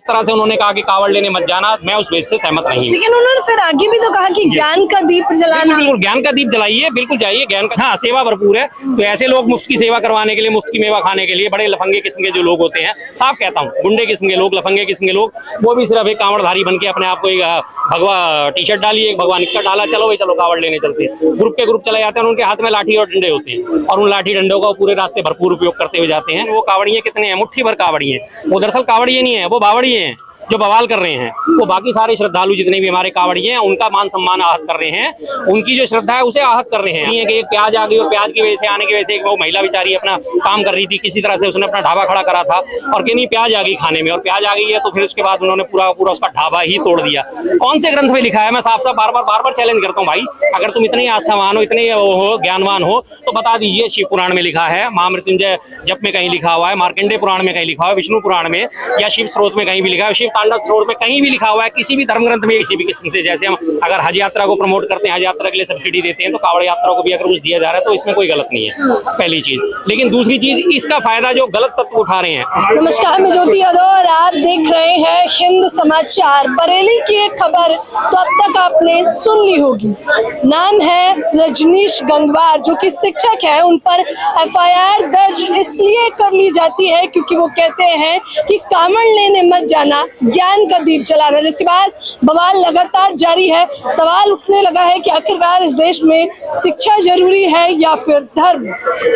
तरह से उन्होंने कहा कि कावड़ लेने मत जाना, मैं उस बेस से सहमत नहीं हूँ। लेकिन उन्होंने फिर आगे भी तो कहा कि ज्ञान का दीप जलाना। बिल्कुल ज्ञान का दीप जलाइए, बिल्कुल जाइए ज्ञान का। हाँ, सेवा भरपूर है, तो ऐसे लोग मुफ्त की सेवा करवाने के लिए, मुफ्त की मेवा खाने के लिए बड़े लफंगे किस्म के जो लोग होते हैं, साफ कहता हूँ, गुंडे किस्म के लोग, लफंगे किस्म के लोग, वो भी सिर्फ एक कांवड़धारी बन के अपने आप को एक भगवा टी शर्ट डाली, एक भगवा निक्कर डाला, चलो भाई चलो कावड़ लेने चलते हैं। ग्रुप के ग्रुप चले जाते हैं, उनके हाथ में लाठी और डंडे होते हैं और उन लाठी डंडों का पूरे रास्ते भरपूर उपयोग करते हुए जाते हैं। वो कावड़िए कितने हैं, मुट्ठी भर कावड़िए, वो दरअसल कावड़िए नहीं है, वो बावड़िए हैं जो बवाल कर रहे हैं। वो बाकी सारे श्रद्धालु जितने भी हमारे कावड़िए हैं उनका मान सम्मान आहत कर रहे हैं, उनकी जो श्रद्धा है उसे आहत कर रहे हैं। नहीं है कि एक प्याज आ गई और प्याज की वजह से आने की वजह से वो महिला बेचारी अपना काम कर रही थी, किसी तरह से उसने अपना ढाबा खड़ा करा था और कि नहीं प्याज आ गई खाने में, और प्याज आ गई है तो फिर उसके बाद उन्होंने पूरा उसका ढाबा ही तोड़ दिया। कौन से ग्रंथ में लिखा है? मैं साफ साफ बार बार चैलेंज करता हूँ, भाई अगर तुम इतने आस्थावान हो, इतने हो ज्ञानवान हो तो बता दीजिए। शिव पुराण में लिखा है, महामृत्युंजय जप में कहीं लिखा हुआ है, मार्कंडेय पुराण में कहीं लिखा हुआ है, विष्णु पुराण में या शिव स्रोत में कहीं भी लिखा है, शिव तांडव स्रोत में कहीं भी लिखा हुआ है, किसी भी धर्म ग्रंथ में किसी भी किस्म से। जैसे हम अगर हज यात्रा को प्रमोट करते हैं, हज यात्रा के लिए सब्सिडी देते हैं, तो कावड़ यात्रा को भी अगर कुछ दिया जा रहा है तो इसमें कोई गलत नहीं है, पहली चीज। लेकिन दूसरी चीज, इसका फायदा जो गलत तत्व उठा रहे हैं। नमस्कार, मैं ज्योति यादव और आप देख रहे हैं हिंद समाचार। बरेली की एक खबर तो अब तक आपने सुन ली होगी। नाम है रजनीश गंगवार, जो कि शिक्षक है। उन पर FIR दर्ज इसलिए कर ली जाती है क्योंकि वो कहते हैं कि कावड़ लेने मत जाना, ज्ञान का दीप जलाना। जिसके बाद बवाल लगातार जारी है। सवाल उठने लगा है कि आखिरकार इस देश में शिक्षा जरूरी है या फिर धर्म।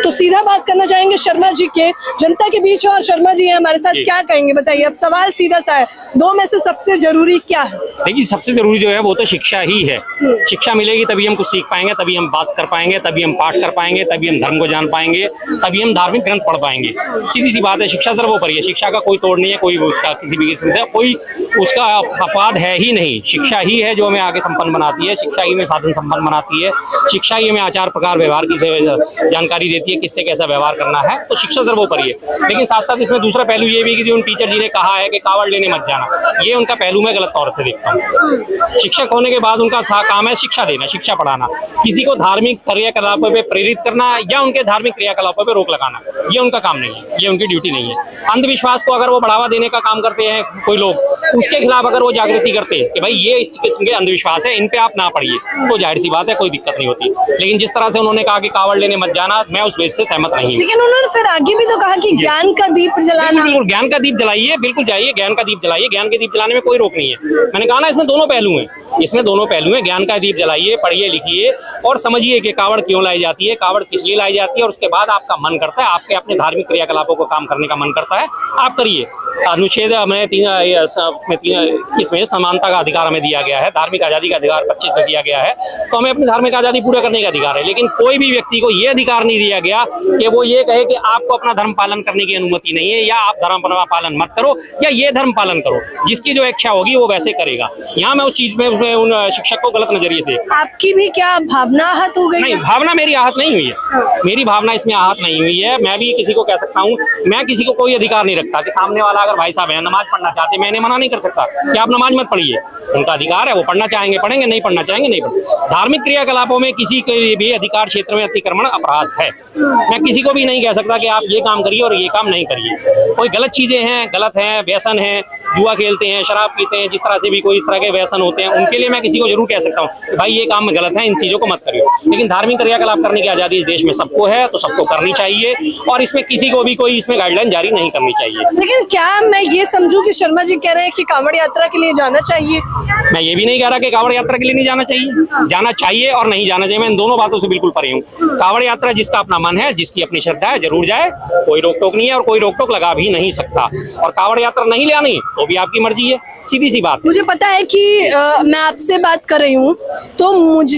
तो सीधा बात करना चाहेंगे शर्मा जी के, जनता के बीच है और शर्मा जी हैं हमारे साथ, क्या कहेंगे बताइए। अब सवाल सीधा सा है, दो में से सबसे जरूरी क्या है? देखिए, सबसे जरूरी जो है वो तो शिक्षा ही है। शिक्षा मिलेगी तभी हम कुछ सीख पाएंगे, तभी हम बात कर पाएंगे, तभी हम पाठ कर पाएंगे, तभी हम धर्म को जान पाएंगे, तभी हम धार्मिक ग्रंथ पढ़ पाएंगे। सीधी सी बात है, शिक्षा सर्वोपरि है। शिक्षा का कोई तोड़ नहीं है, कोई उसका किसी भी किस्म से कोई उसका अपवाद है ही नहीं। शिक्षा ही है जो हमें आगे संपन्न बनाती है, शिक्षा ही में साधन संपन्न बनाती है, शिक्षा ही हमें आचार प्रकार व्यवहार की जानकारी देती है, किससे कैसा व्यवहार करना है। तो शिक्षा सर्वोपरि है। लेकिन साथ साथ इसमें दूसरा पहलू ये भी कि जो उन टीचर जी ने कहा है कि कावड़ लेने मत जाना, ये उनका पहलू मैं गलत तौर से देखता हूँ। शिक्षक होने के बाद उनका काम है शिक्षा देना, शिक्षा पढ़ाना, किसी को धार्मिक क्रियाकलापों पे प्रेरित करना या उनके धार्मिक क्रियाकलापों पे रोक लगाना, ये उनका काम नहीं है, ये उनकी ड्यूटी नहीं है। अंधविश्वास को अगर वो बढ़ावा देने का काम करते हैं कोई लोग, उसके खिलाफ अगर वो जागृति करते हैं कि भाई ये इस किस्म के अंधविश्वास है, इन पे आप ना पढ़िए, तो जाहिर सी बात है कोई दिक्कत नहीं होती। लेकिन जिस तरह से उन्होंने कहा कि कावड़ लेने मत जाना, मैं उस बेस से सहमत नहीं हूँ। लेकिन उन्होंने फिर आगे भी तो कहा कि ज्ञान का दीप जलाना। बिल्कुल ज्ञान का दीप जलाइए, बिल्कुल जाइए ज्ञान का दीप जलाइए, ज्ञान के दीप जलाने में कोई रोक नहीं है। मैंने कहा ना, इसमें दोनों पहलू हैं, इसमें दोनों पहलू हैं। ज्ञान का दीप जलाइए, पढ़िए लिखिए और समझिए कि कावड़ क्यों लाई जाती है, कावड़ किस लिए लाई जाती है, और उसके बाद आपका मन करता है, आपके अपने धार्मिक क्रियाकलापों को काम करने का मन करता है, आप करिए। अनुच्छेद हमें इसमें समानता का अधिकार हमें दिया गया है, धार्मिक आजादी का अधिकार 25 में दिया गया है, तो हमें अपनी धार्मिक आजादी पूरा करने का अधिकार है। लेकिन कोई भी व्यक्ति को ये अधिकार नहीं दिया गया कि वो ये कहे कि आपको अपना धर्म पालन करने की अनुमति नहीं है, या आप धर्म पालन मत करो, या ये धर्म पालन करो। जिसकी जो इच्छा होगी वो वैसे करेगा। यहाँ मैं उस चीज में उन शिक्षक को गलत नजरिए से। आपकी भी क्या भावना आहत हो गई? नहीं, भावना मेरी आहत नहीं हुई है, मेरी भावना इसमें आहत नहीं हुई है। मैं भी किसी को कह सकता हूँ, मैं किसी को कोई अधिकार नहीं रखता कि सामने वाला अगर भाई साहब है नमाज पढ़ना चाहते, मैंने मना नहीं कर सकता कि आप नमाज मत पढ़िए, उनका अधिकार है, वो पढ़ना चाहेंगे पढ़ेंगे, नहीं पढ़ना चाहेंगे नहीं पढ़ेंगे। धार्मिक क्रियाकलापों में किसी के भी अधिकार क्षेत्र में अतिक्रमण अपराध है। मैं किसी को भी नहीं कह सकता कि आप ये काम करिए और ये काम नहीं करिए। कोई गलत चीजें हैं, गलत हैं, व्यसन है, जुआ खेलते हैं, शराब पीते हैं, जिस तरह से भी कोई इस तरह के व्यसन होते हैं, उनके लिए मैं किसी को जरूर कह सकता हूँ भाई ये काम गलत है, इन चीजों को मत करिए। लेकिन धार्मिक क्रियाकलाप करने की आजादी इस देश में सबको है, तो सबको करनी चाहिए और इसमें किसी को भी कोई इसमें गाइडलाइन जारी नहीं करनी चाहिए। लेकिन क्या मैं ये समझूं कि शर्मा जी कह रहे हैं कि कावड़ यात्रा के लिए जाना चाहिए? मैं ये भी नहीं कह रहा कि कावड़ यात्रा के लिए नहीं जाना चाहिए, जाना चाहिए और नहीं जाना चाहिए। मैं इन दोनों बातों से बिल्कुल परे हूँ। कावड़ यात्रा जिसका अपना मन है, जिसकी अपनी श्रद्धा है, जरूर जाए, कोई रोक टोक नहीं है और कोई रोक टोक लगा भी नहीं सकता। और कावड़ यात्रा नहीं लानी तो भी आपकी मर्जी है, सीधी सी बात। मुझे पता है कि मैं आपसे बात कर रही हूँ, तो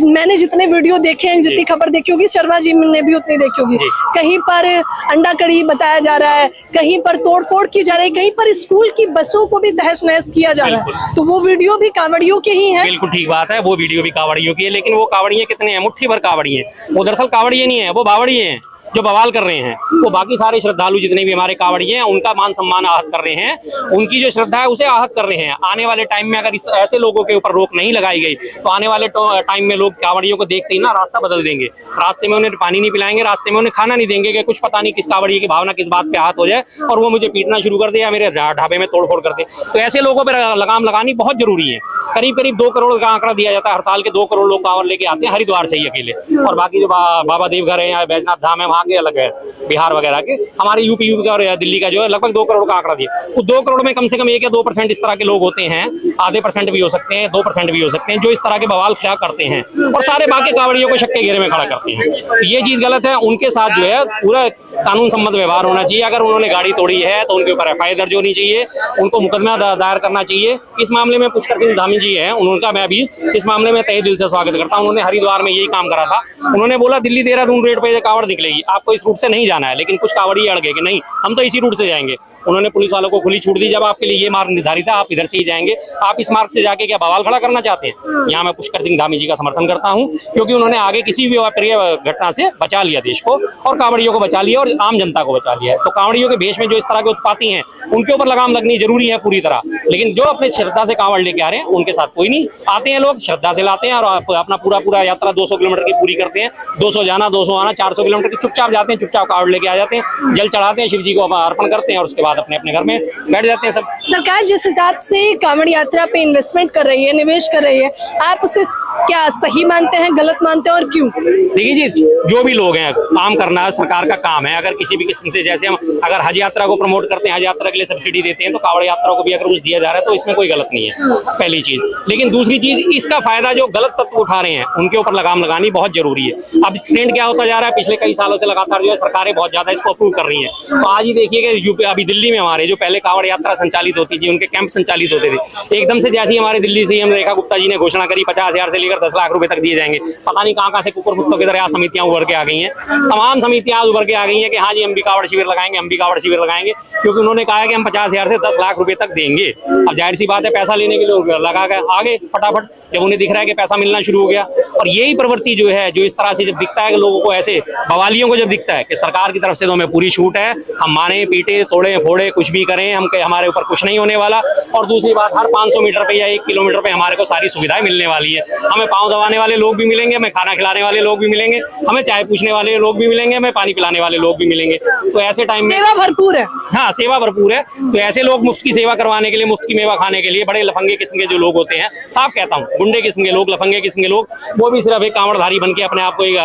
मैंने जितने वीडियो देखे हैं, जितनी खबर देखी होगी, शर्मा जी ने भी उतनी देखी होगी। कहीं पर अंडा कड़ी बताया जा रहा है, कहीं पर तोड़फोड़ की जा रही है, कहीं पर स्कूल की बसों को भी तहस नहस किया जा रहा है। तो वो वीडियो भी कावड़ियों के ही है। बिल्कुल ठीक बात है, वो वीडियो भी कावड़ियों की है। लेकिन वो कावड़िए कितने हैं? मुट्ठी भर कावड़िए। वो दरअसल कावड़िए नहीं है, वो बावड़िए हैं जो बवाल कर रहे हैं, वो बाकी सारे श्रद्धालु जितने भी हमारे कांवड़िए हैं उनका मान सम्मान आहत कर रहे हैं, उनकी जो श्रद्धा है उसे आहत कर रहे हैं। आने वाले टाइम में अगर ऐसे लोगों के ऊपर रोक नहीं लगाई गई तो आने वाले टाइम में लोग कांवड़ियों को देखते ही ना रास्ता बदल देंगे। रास्ते में उन्हें पानी नहीं पिलाएंगे, रास्ते में उन्हें खाना नहीं देंगे कि कुछ पता नहीं किस कांवड़िए की भावना किस बात पे आहत हो जाए और वो मुझे पीटना शुरू कर दे या मेरे ढाबे में तोड़फोड़ कर दे। तो ऐसे लोगों पर लगाम लगानी बहुत जरूरी है। करीब करीब 2 करोड़ का आंकड़ा दिया जाता है, हर साल के 2 करोड़ लोग कांवड़ लेके आते हैं हरिद्वार से ही अकेले, और बाकी जो बाबा देवघर है या बैजनाथ धाम है वहाँ के अलग है, बिहार वगैरह के। हमारे यूपी का और दिल्ली का जो है लगभग 2 करोड़ का आंकड़ा दिया। तो 2 करोड़ में कम से कम 1 या 2% इस तरह के लोग होते हैं, आधे % भी हो सकते हैं, 2% भी हो सकते हैं, जो इस तरह के बवाल क्या करते हैं और सारे बाकी कांवड़ियों को शक के घेरे में खड़ा करते हैं। तो ये चीज गलत है। उनके साथ जो है पूरा कानून सम्मत व्यवहार होना चाहिए। अगर उन्होंने गाड़ी तोड़ी है तो उनके ऊपर FIR दर्ज होनी चाहिए, उनको मुकदमा दायर करना चाहिए। इस मामले में पुष्कर सिंह धामी जी हैं, उनका मैं भी इस मामले में तहे दिल से स्वागत करता हूं। उन्होंने हरिद्वार में यही काम करा था। उन्होंने बोला दिल्ली देहरादून रेट पे कांवड़ निकलेगी, आपको इस रूट से नहीं जाना है, लेकिन कुछ कांवड़ी अड़ गए कि नहीं हम तो इसी रूट से जाएंगे। उन्होंने पुलिस वालों को खुली छूट दी, जब आपके लिए ये मार्ग निर्धारित है आप इधर से ही जाएंगे, आप इस मार्ग से जाके क्या बवाल खड़ा करना चाहते हैं। यहाँ मैं पुष्कर सिंह धामी जी का समर्थन करता हूँ, क्योंकि उन्होंने आगे किसी भी अप्रिय घटना से बचा लिया देश को और कांवड़ियों को बचा लिया और आम जनता को बचा लिया है। तो कांवड़ियों के भेष में जो इस तरह के उत्पाती हैं उनके ऊपर लगाम लगनी जरूरी है पूरी तरह। लेकिन जो अपने श्रद्धा से कांवड़ लेके आ रहे हैं उनके साथ कोई नहीं। आते हैं लोग श्रद्धा से लाते हैं और अपना पूरा यात्रा 200 किलोमीटर की पूरी करते हैं, 200 जाना 200 आना, 400 किलोमीटर की चुपचाप जाते हैं, चुपचाप कांवड़ लेके आ जाते हैं, जल चढ़ाते हैं, शिव जी को अर्पण करते हैं और उसके बाद अपने अपने घर में बैठ जाते हैं सब। सरकार जिस हिसाब से कांवड़ यात्रा पे इन्वेस्टमेंट कर रही है, निवेश कर रही है, आप उसे क्या सही मानते हैं, गलत मानते हैं और क्यों? देखिए जी, जो भी लोग हैं काम करना सरकार का काम है। अगर किसी भी किस्म से, जैसे हम अगर हज यात्रा को प्रमोट करते हैं, हज यात्रा के लिए सब्सिडी देते हैं, तो कांवड़ यात्रा को भी अगर कुछ दिया जा रहा है तो इसमें कोई गलत नहीं है, पहली चीज। लेकिन दूसरी चीज, इसका फायदा जो गलत तत्व उठा रहे हैं उनके ऊपर लगाम लगानी बहुत जरूरी है। अब ट्रेंड क्या होता जा रहा है, पिछले कई सालों से लगातार जो है सरकारें बहुत ज्यादा इसको अप्रूव कर रही है। तो आज ही देखिए कि यूपी अभी दिल्ली में हमारे जो पहले कांवड़ यात्रा संचालित होती थी, उनके कैंप संचालित होते थे, एकदम से जैसे ही हमारे दिल्ली से हम रेखा गुप्ता जी ने घोषणा करी 50,000 से लेकर 10 लाख रुपए तक दिए जाएंगे, पता नहीं कहां से कुकुर कुत्तों की तरह समितियां उभर के आ गई हैं। तमाम समितियां उभर के आ गई हैं कि हाँ जी हम भी कांवड़ शिविर लगाएंगे, हम भी कांवड़ शिविर लगाएंगे, क्योंकि उन्होंने कहा है कि हम 50,000 से 10 लाख रुपए तक देंगे। अब जाहिर सी बात है पैसा लेने के लिए लगा गए आगे फटाफट, जब उन्हें दिख रहा है कि पैसा मिलना शुरू हो गया। और यही प्रवृत्ति जो है, जो इस तरह से जब दिखता है कि लोगों को, ऐसे बवालियों को जब दिखता है कि सरकार की तरफ से तो हमें पूरी छूट है, हम माने पीटे तोड़े फोड़े कुछ भी करें, हम हमारे ऊपर कुछ नहीं होने वाला, और दूसरी बात हर 500 मीटर पे या 1 किलोमीटर पे हमारे को सारी सुविधाएं मिलने वाली है, हमें पांव दबाने वाले लोग भी मिलेंगे, हमें खाना खिलाने वाले लोग भी मिलेंगे, हमें चाय पूछने वाले लोग भी मिलेंगे, हमें पानी पिलाने वाले लोग भी मिलेंगे। तो ऐसे टाइम में सेवा भरपूर है। हाँ, सेवा भरपूर है। तो ऐसे लोग मुफ्त की सेवा करवाने के लिए, मुफ्त की मेवा खाने के लिए बड़े लफंगे किस्म के जो लोग होते हैं, साफ कहता हूँ गुंडे किस्म के लोग, लफंगे किस्म के लोग, वो भी सिर्फ एक कांवड़धारी बन के अपने आप को एक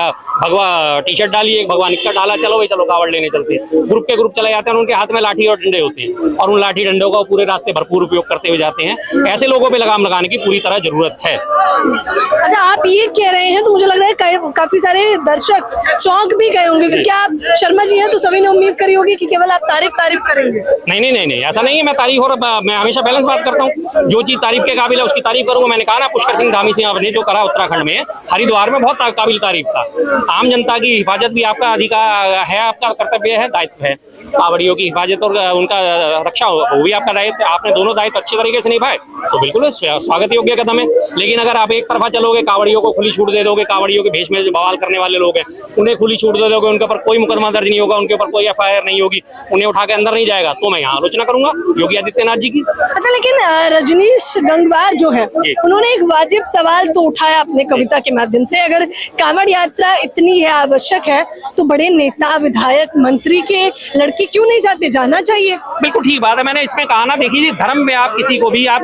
भगवा टी-शर्ट डाली, एक भगवा निक्कर डाला, चलो भाई चलो कांवड़ लेने चलते हैं, ग्रुप के ग्रुप चले जाते हैं, उनके हाथ में लाठी और डंडे होते हैं और उन लाठी डंडों का पूरे रास्ते भरपूर उपयोग करते हुए जाते हैं। ऐसे लोगों पे लगाम लगाने की पूरी तरह जरूरत है। अच्छा, आप ये कह रहे हैं तो मुझे लग रहा है काफी सारे दर्शक चौंक भी गए होंगे, क्योंकि आप शर्मा जी हैं तो सभी ने उम्मीद करी होगी कि केवल आप तारीफ करेंगे। नहीं, ऐसा नहीं है। मैं तारीफ और मैं हमेशा बैलेंस बात करता हूँ। जो चीज तारीफ के काबिल है उसकी तारीफ करूंगा। मैंने कहा ना, पुष्कर सिंह धामी सिंह ने जो करा उत्तराखंड में, हरिद्वार में, बहुत काबिल तारीफ था। आम जनता की हिफाजत भी आपका अधिकार है, आपका कर्तव्य है, दायित्व है। कांवड़ियों की हिफाजत और उनका रक्षा वो भी आपका दायित्व है। आपने दोनों दायित्व अच्छे तरीके से निभाए तो बिल्कुल स्वागत योग्य कदम है। लेकिन अगर आप एक तरफा चलोगे, कांवड़ियों को खुली छूट दे दोगे, कांवड़ियों के भेष में जो बवाल करने वाले लोग हैं उन्हें खुली छूट दे दोगे, उनके ऊपर कोई मुकदमा दर्ज नहीं होगा, उनके ऊपर कोई FIR नहीं होगी, उन्हें उठा के अंदर नहीं जाएगा, तो मैं यहाँ आलोचना करूंगा योगी आदित्यनाथ जी की। अच्छा, लेकिन रजनीश गंगवार जो है उन्होंने एक वाजिब सवाल तो उठाया अपने कविता के माध्यम से, अगर कांवड़ यात्रा इतनी है, आवश्यक है, तो बड़े नेता विधायक मंत्री के लड़के क्यों नहीं जाते? जाना चाहिए। बिल्कुल ठीक बात है। मैंने इसमें कहा ना, देखिए धर्म में आप किसी को भी आप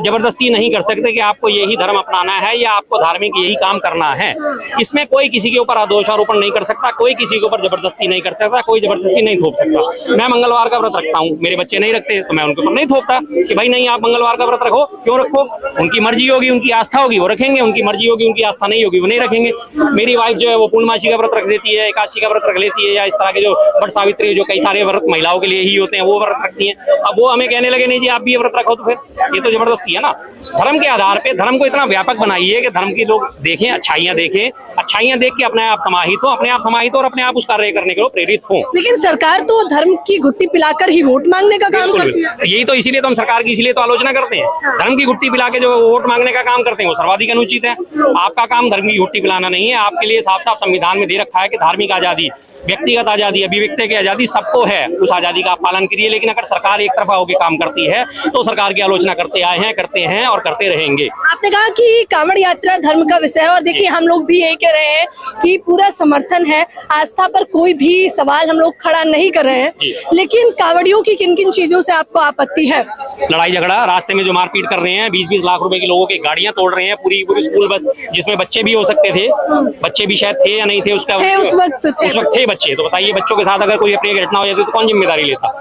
जबरदस्ती नहीं कर सकते कि आपको यही धर्म अपनाना है या आपको धार्मिक यही काम करना है। इसमें कोई किसी के ऊपर दोषारोपण नहीं कर सकता, कोई किसी के ऊपर जबरदस्ती नहीं कर सकता, कोई जबरदस्ती नहीं थोप सकता। मैं मंगलवार का व्रत रखता हूँ, मेरे बच्चे नहीं रखते, तो मैं उनके ऊपर नहीं थोपता कि भाई नहीं आप मंगलवार का व्रत रखो, क्यों रखो, उनकी मर्जी होगी, उनकी आस्था होगी वो रखेंगे, उनकी मर्जी होगी, उनकी आस्था नहीं होगी वो नहीं रखेंगे। मेरी वाइफ जो है वो पूर्णमासी का व्रत रख देती है, एकादशी का व्रत रख लेती है, या इस तरह के जो वट सावित्री, जो कई सारे व्रत महिलाओं के लिए ही होते हैं, वो व्रत रखती हैं। अब वो हमें कहने लगे नहीं जी आप भी ये व्रत रखो, तो फिर ये तो जबरदस्ती है ना। धर्म के आधार पे धर्म को इतना व्यापक बनाइए कि धर्म की लोग देखें, अच्छाइयां देखें, अच्छाइयां देख के अपने आप समाहित हो, अपने आप समाहित हो और अपने आप उस कार्य करने के लिए प्रेरित हो। लेकिन सरकार तो धर्म की घुट्टी पिलाकर ही वोट मांगने का काम करती है। यही तो इसीलिए तो हम सरकार की इसीलिए तो आलोचना करते हैं। धर्म की घुट्टी पिला के जो वोट मांगने का काम करते हैं वो सर्वाधिक अनुचित है। आपका काम धर्म की घुट्टी पिलाना नहीं है। आपके लिए साफ साफ संविधान में दे रखा है कि धार्मिक आजादी, व्यक्तिगत आजादी, अभिव्यक्ति की आजादी सबको है, उस आजादी का आप पालन करिए। लेकिन अगर सरकार एक तरफा होकर काम करती है तो सरकार की आलोचना करते आए हैं, करते हैं और करते रहेंगे। आपने कहा कि कांवड़ यात्रा धर्म का विषय है और देखिए हम लोग भी यही कह रहे हैं कि पूरा समर्थन है, आस्था पर कोई भी सवाल हम लोग खड़ा नहीं कर रहे हैं, लेकिन कांवड़ियों की किन किन चीजों से आपको आपत्ति है? लड़ाई झगड़ा, रास्ते में जो मारपीट कर रहे हैं, 20-20 लाख रुपए की लोगों की गाड़ियां तोड़ रहे हैं, पूरी स्कूल बस जिसमें बच्चे भी हो सकते थे, बच्चे भी शायद थे या नहीं थे उसका उस वक्त थे बच्चे, तो बताइए बच्चों के साथ अगर कोई अपनी घटना हो जाती तो कौन जिम्मेदारी लेता?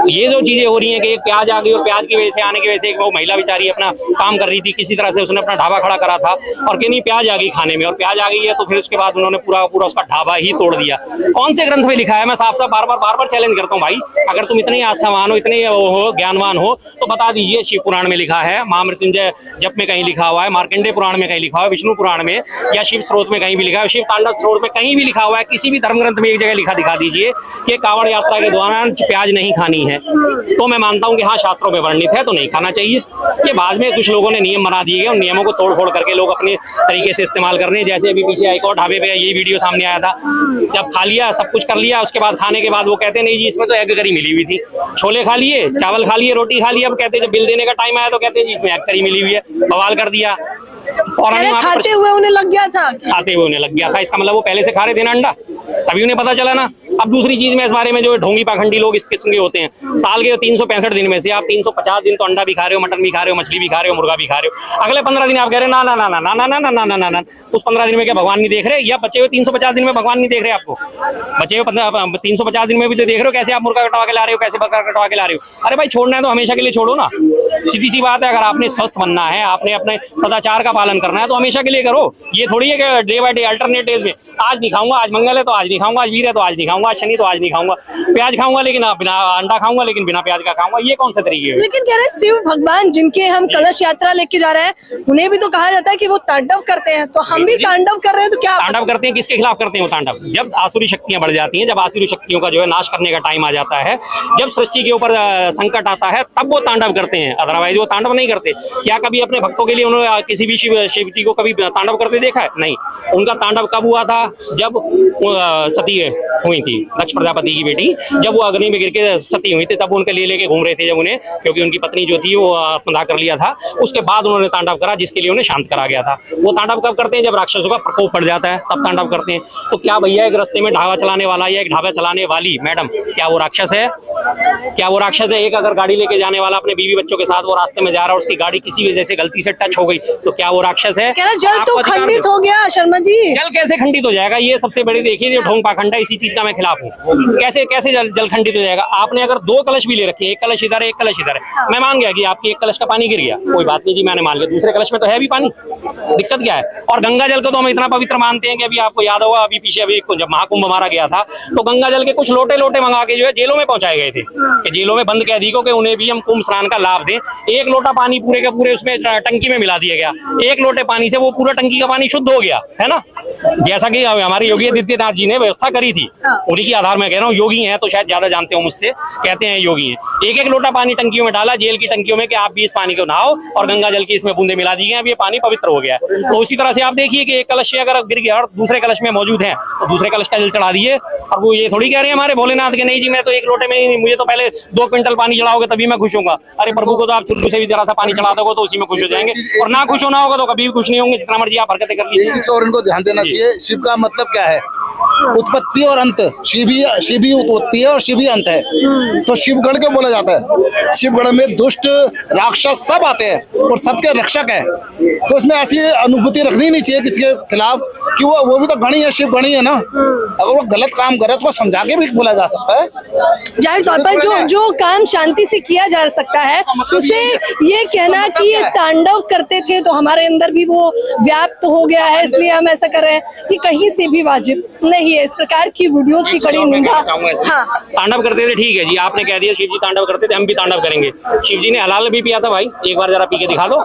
ये जो चीजें हो रही हैं कि प्याज आ गई और प्याज की वजह से आने की वजह से वो महिला बेचारी अपना काम कर रही थी, किसी तरह से उसने अपना ढाबा खड़ा करा था और कि नहीं प्याज आ गई खाने में और प्याज आ गई है तो फिर उसके बाद उन्होंने पूरा उसका ढाबा ही तोड़ दिया। कौन से ग्रंथ में लिखा है? मैं साफ साफ बार बार चैलेंज करता हूँ भाई, अगर तुम इतने आस्थावान हो, इतने हो ज्ञानवान हो तो बता दीजिए। शिव पुराण में लिखा है, महामृत्युंजय जप में कहीं लिखा हुआ है, मार्कंडेय पुराण में कहीं लिखा हुआ है, विष्णु पुराण में या शिव स्रोत में कहीं भी लिखा है, शिव तांडव स्रोत में कहीं भी लिखा हुआ है, किसी भी धर्म ग्रंथ में एक जगह लिखा दिखा दीजिए कि कांवड़ यात्रा के दौरान प्याज नहीं खानी है। तो मैं मानता हूँ कि हाँ शास्त्रों में वर्णित है तो नहीं खाना चाहिए। ये बाद में कुछ लोगों ने नियम बना दिए, उन नियमों को तोड़ फोड़ करके लोग अपने तरीके से इस्तेमाल कर रहे हैं। जैसे अभी पीछे एक और ढाबे पे यही वीडियो सामने आया था, जब खा लिया सब कुछ कर लिया, उसके बाद खाने के बाद वो कहते नहीं जी इसमें तो एग करी मिली हुई थी। छोले खा लिए, चावल खा लिए, रोटी खा लिया, अब कहते जब बिल देने का टाइम आया तो कहते जी इसमें एग करी मिली हुई है। बवाल कर दिया। खाते हुए उन्हें लग गया था, इसका मतलब वो पहले से खा रहे थे ना अंडा, तभी उन्हें पता चला ना। अब दूसरी चीज में इस बारे में जो ढोंगी पाखंडी लोग इस किस्म के होते हैं, साल के 365 दिन में से आप 350 दिन तो अंडा भी खा रहे हो, मटन भी खा रहे हो, मछली भी खा रहे हो, मुर्गा भी खा रहे हो। अगले 15 दिन आप कह रहे हो ना ना ना ना ना ना ना ना ना ना ना, उस 15 दिन में क्या भगवान नहीं देख रहे? या बचे हुए 350 दिन में भगवान नहीं देख रहे आपको? बचे हुए 350 दिन में भी तो देख रहे हो कैसे आप मुर्गा कटवा के ला रहे हो, कैसे बकरा कटवा के ला रहे हो। अरे भाई छोड़ना है तो हमेशा के लिए छोड़ो ना, सीधी सी बात है। अगर आपने स्वस्थ बनना है, आपने अपने सदाचार का पालन करना है तो हमेशा के लिए करो। ये थोड़ी है कि day by day alternate days में आज नहीं खाऊंगा, आज मंगल है तो आज नहीं खाऊंगा, आज वीर है तो आज नहीं खाऊंगा, आज शनि तो आज नहीं खाऊंगा, प्याज खाऊंगा लेकिन बिना अंडा खाऊंगा लेकिन बिना प्याज का खाऊंगा। ये कौन सा तरीके है? लेकिन कह रहे हैं शिव भगवान जिनके हम कलश यात्रा लेके जा रहे हैं उन्हें भी तो कहा जाता है कि वो तांडव करते हैं, तो हम भी तांडव कर रहे हैं तो क्या तांडव करते हैं? किसके खिलाफ करते हैं वो तांडव? जब आसुरी शक्तियां बढ़ जाती हैं, जब आसुरी शक्तियों का जो है नाश करने का टाइम आ जाता है, जब सृष्टि के ऊपर संकट आता है तब वो तांडव करते हैं, अदरवाइज वो तांडव नहीं करते। क्या कभी अपने भक्तों के लिए उन्होंने किसी भी शिव जी को कभी तांडव करते देखा है? नहीं। उनका तांडव कब हुआ था? जब सती हुई थी, दक्ष प्रजापति की बेटी, जब वो अग्नि में गिर के सती हुई थी तब उनके लिए लेके घूम रहे थे, जब उन्हें, क्योंकि उनकी पत्नी जो थी वो आत्मदाह कर लिया था, उसके बाद उन्होंने तांडव करा जिसके लिए उन्हें शांत करा गया था। वो तांडव कब करते हैं? जब राक्षसों का प्रकोप पड़ जाता है तब तांडव करते हैं। तो क्या भैया एक रास्ते में ढाबा चलाने वाला या एक ढाबा चलाने वाली मैडम, क्या वो राक्षस है? क्या वो राक्षस है? एक अगर गाड़ी लेके जाने वाला अपने बीवी बच्चों के साथ वो रास्ते में जा रहा है, उसकी गाड़ी किसी वजह से गलती से टच हो गई तो क्या वो राक्षस है? जल तो खंडित हो गया शर्मा जी। जल कैसे खंडित हो जाएगा? ये सबसे बड़ी देखिए जो ढोंग पाखंड है, इसी चीज का मैं खिलाफ हूँ। कैसे जल खंडित हो जाएगा? आपने अगर 2 कलश भी ले रखे, एक कलश इधर है एक कलश इधर है, मैं मान गया कि आपकी एक कलश का पानी गिर गया, कोई बात नहीं जी, मैंने मान लिया, दूसरे कलश में तो है भी पानी, दिक्कत क्या है? और गंगा जल को तो हम इतना पवित्र मानते हैं कि अभी आपको याद होगा अभी पीछे जब महाकुंभ हमारा गया था तो गंगा जल के कुछ लोटे मंगा के जो है जेलों में पहुंचाए गए थे कि जेलों में बंद कैदी को कि उन्हें भी हम कुंभ स्नान का लाभ दें। एक लोटा पानी पूरे के पूरे उसमें टंकी में मिला दिया गया, एक लोटे पानी से वो पूरा टंकी का पानी शुद्ध हो गया, है ना? जैसा कि हमारे योगी आदित्यनाथ जी ने व्यवस्था करी थी, उन्हीं के आधार में कह रहा हूँ। योगी हैं तो शायद ज्यादा जानते हो मुझसे, कहते हैं योगी हैं। एक लोटा पानी टंकियों में डाला, जेल की टंकियों में, कि आप भी इस पानी को नहाओ और गंगा जल की इसमें बूंदे मिला दी गई, अब ये पानी पवित्र हो गया है। तो उसी तरह से आप देखिए कि एक कलश से अगर गिर गया और दूसरे कलश में मौजूद है तो दूसरे कलश का जल चढ़ा दिए। और वो ये थोड़ी कह रहे हैं हमारे भोलेनाथ के नहीं जी मैं तो एक लोटे में, मुझे तो पहले 2 क्विंटल पानी चढ़ाओगे तभी मैं खुश होगा। अरे प्रभु को तो आप चुल्लू से भी जरा सा पानी चढ़ा दोगे तो उसी में खुश हो जाएंगे, और ना खुश होना होगा तो कभी भी खुश नहीं होंगे, जितना मर्जी आप हरकतें कर लीजिए। और इनको ध्यान देना चाहिए, शिव का मतलब क्या है? उत्पत्ति और अंत। शिव ही उत्पत्ति है और शिव ही अंत है। तो शिवगढ़ के बोला जाता है, शिवगढ़ में दुष्ट राक्षस सब आते हैं और सबके रक्षक है। तो इसमें ऐसी अनुभूति रखनी नहीं चाहिए किसी के खिलाफ कि वो भी तो गणी है, शिव गणी है ना। अगर वो गलत काम करे तो समझा के भी बोला जा सकता है। जाहिर तौर पर जो काम शांति से किया जा सकता है उसे ये कहना कि ये तांडव करते थे तो हमारे अंदर भी वो व्याप्त हो गया है इसलिए हम ऐसा कर रहे हैं, कि कहीं से भी वाजिब नहीं है। इस प्रकार की वीडियोस की कड़ी निंदा। हाँ, तांडव करते थे, ठीक है जी, आपने कह दिया शिव जी तांडव करते थे, हम भी तांडव करेंगे। शिव जी ने हलाल भी पिया था भाई, एक बार जरा पी के दिखा दो।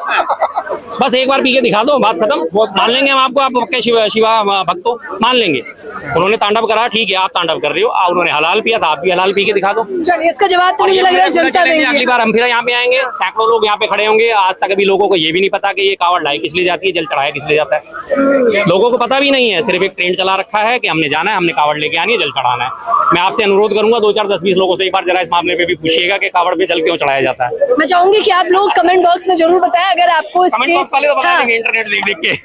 बस एक बार पी के दिखा दो, बात खत्म। मान लेंगे हम आपको, आप पक्के शिवा भक्त हो, मान लेंगे। उन्होंने तांडव करा, ठीक है, आप तांडव कर रहे हो, उन्होंने हलाल पिया था, आप भी हलाल पी के दिखा दो। चलिए, इसका जवाब तो मुझे लग रहा है जनता देंगे। अगली बार हम फिर यहाँ पे आएंगे, सैकड़ों लोग यहाँ पे खड़े होंगे। आज तक अभी लोगों को ये भी नहीं पता कि ये कावड़ लाई किस लिए जाती है, जल चढ़ाया किस लिए जाता है, लोगों को पता भी नहीं है। सिर्फ एक ट्रेंड चला रखा है कि हमने जाना है, हमने कावड़ लेके आनी है, जल चढ़ाना है। मैं आपसे अनुरोध करूंगा 2 4 10 20 लोगों से एक बार जरा इस मामले पे भी पूछिएगा कि कावड़ पे जल क्यों चढ़ाया जाता है। मैं चाहूंगी कि आप लोग कमेंट बॉक्स में जरूर बताएं अगर आपको कमेंट बॉक्स वाले तो बता देंगे इंटरनेट देख के।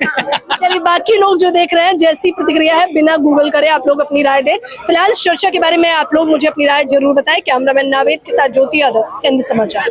चलिए, बाकी लोग जो देख रहे हैं, जैसी प्रतिक्रिया है बिना गूगल करे आप लोग अपनी राय दें। फिलहाल इस चर्चा के बारे में आप लोग मुझे अपनी राय जरूर बताएं। कैमरामैन नावेद के साथ ज्योति यादव, हिंद समाचार।